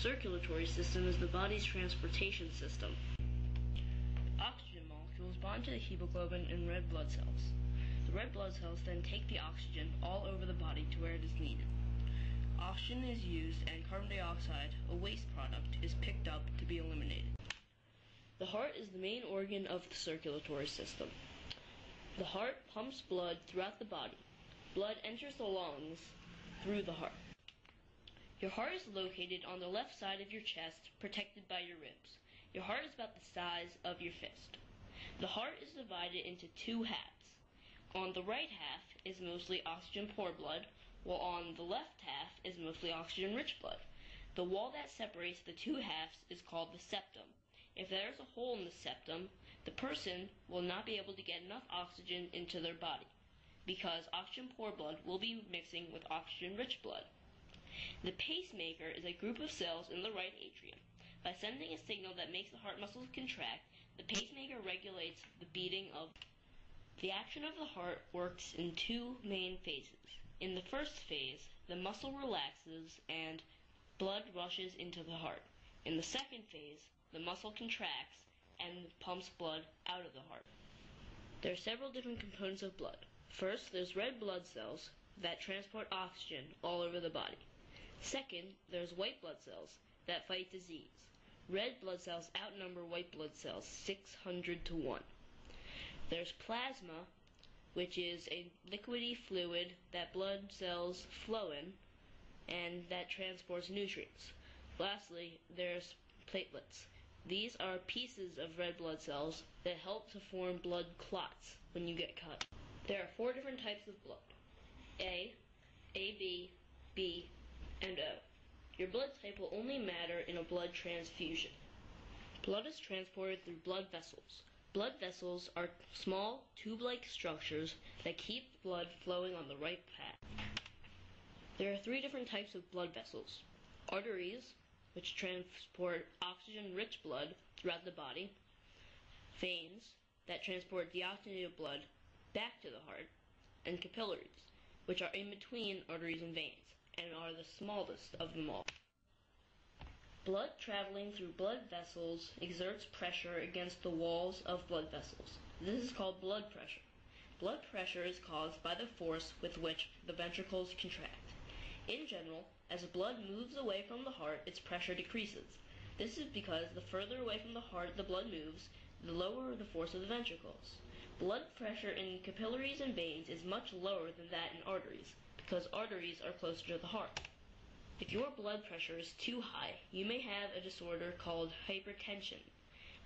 circulatory system is the body's transportation system. Oxygen molecules bond to the hemoglobin in red blood cells. The red blood cells then take the oxygen all over the body to where it is needed. Oxygen is used and carbon dioxide, a waste product, is picked up to be eliminated. The heart is the main organ of the circulatory system. The heart pumps blood throughout the body. Blood enters the lungs through the heart. Your heart is located on the left side of your chest, protected by your ribs. Your heart is about the size of your fist. The heart is divided into two halves. On the right half is mostly oxygen-poor blood, while on the left half is mostly oxygen-rich blood. The wall that separates the two halves is called the septum. If there is a hole in the septum, the person will not be able to get enough oxygen into their body, because oxygen-poor blood will be mixing with oxygen-rich blood. The pacemaker is a group of cells in the right atrium. By sending a signal that makes the heart muscles contract, the pacemaker regulates the beating of. The action of the heart works in two main phases. In the first phase, the muscle relaxes and blood rushes into the heart. In the second phase, the muscle contracts and pumps blood out of the heart. There are several different components of blood. First, there's red blood cells that transport oxygen all over the body. Second, there's white blood cells that fight disease. Red blood cells outnumber white blood cells 600 to 1. There's plasma, which is a liquidy fluid that blood cells flow in and that transports nutrients. Lastly, there's platelets. These are pieces of red blood cells that help to form blood clots when you get cut. There are 4 different types of blood: A, AB, B, and O. Your blood type will only matter in a blood transfusion. Blood is transported through blood vessels. Blood vessels are small, tube-like structures that keep blood flowing on the right path. There are 3 different types of blood vessels: arteries, which transport oxygen-rich blood throughout the body; veins, that transport deoxygenated blood back to the heart; and capillaries, which are in between arteries and veins, and are the smallest of them all. Blood traveling through blood vessels exerts pressure against the walls of blood vessels. This is called blood pressure. Blood pressure is caused by the force with which the ventricles contract. In general, as blood moves away from the heart, its pressure decreases. This is because the further away from the heart the blood moves, the lower the force of the ventricles. Blood pressure in capillaries and veins is much lower than that in arteries, because arteries are closer to the heart. If your blood pressure is too high, you may have a disorder called hypertension.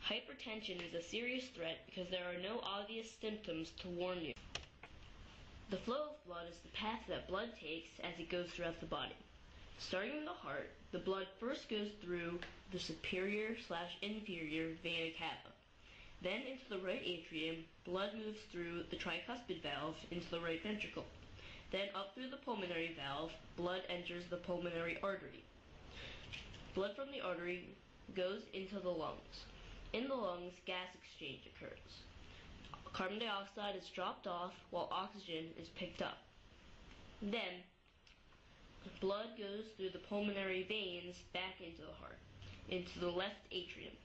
Hypertension is a serious threat because there are no obvious symptoms to warn you. The flow of blood is the path that blood takes as it goes throughout the body. Starting in the heart, the blood first goes through the superior/inferior vena cava. Then into the right atrium, blood moves through the tricuspid valve into the right ventricle. Then up through the pulmonary valve, blood enters the pulmonary artery. Blood from the artery goes into the lungs. In the lungs, gas exchange occurs. Carbon dioxide is dropped off while oxygen is picked up. Then, blood goes through the pulmonary veins back into the heart, into the left atrium.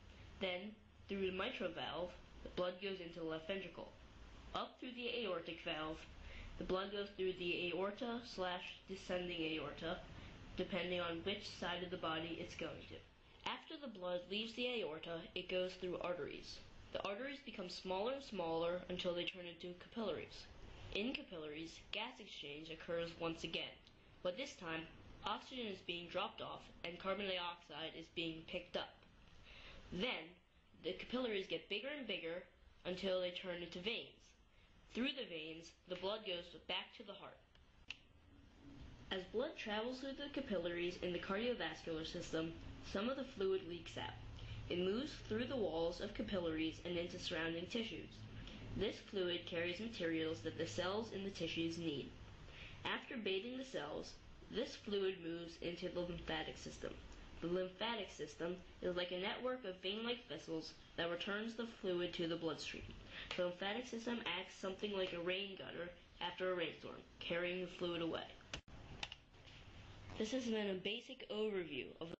Then, through the mitral valve, the blood goes into the left ventricle. Up through the aortic valve, the blood goes through the aorta/descending aorta, depending on which side of the body it's going to. After the blood leaves the aorta, it goes through arteries. The arteries become smaller and smaller until they turn into capillaries. In capillaries, gas exchange occurs once again, but this time, oxygen is being dropped off and carbon dioxide is being picked up. Then, the capillaries get bigger and bigger until they turn into veins. Through the veins, the blood goes back to the heart. As blood travels through the capillaries in the cardiovascular system, some of the fluid leaks out. It moves through the walls of capillaries and into surrounding tissues. This fluid carries materials that the cells in the tissues need. After bathing the cells, this fluid moves into the lymphatic system. The lymphatic system is like a network of vein-like vessels that returns the fluid to the bloodstream. The lymphatic system acts something like a rain gutter after a rainstorm, carrying the fluid away. This has been a basic overview of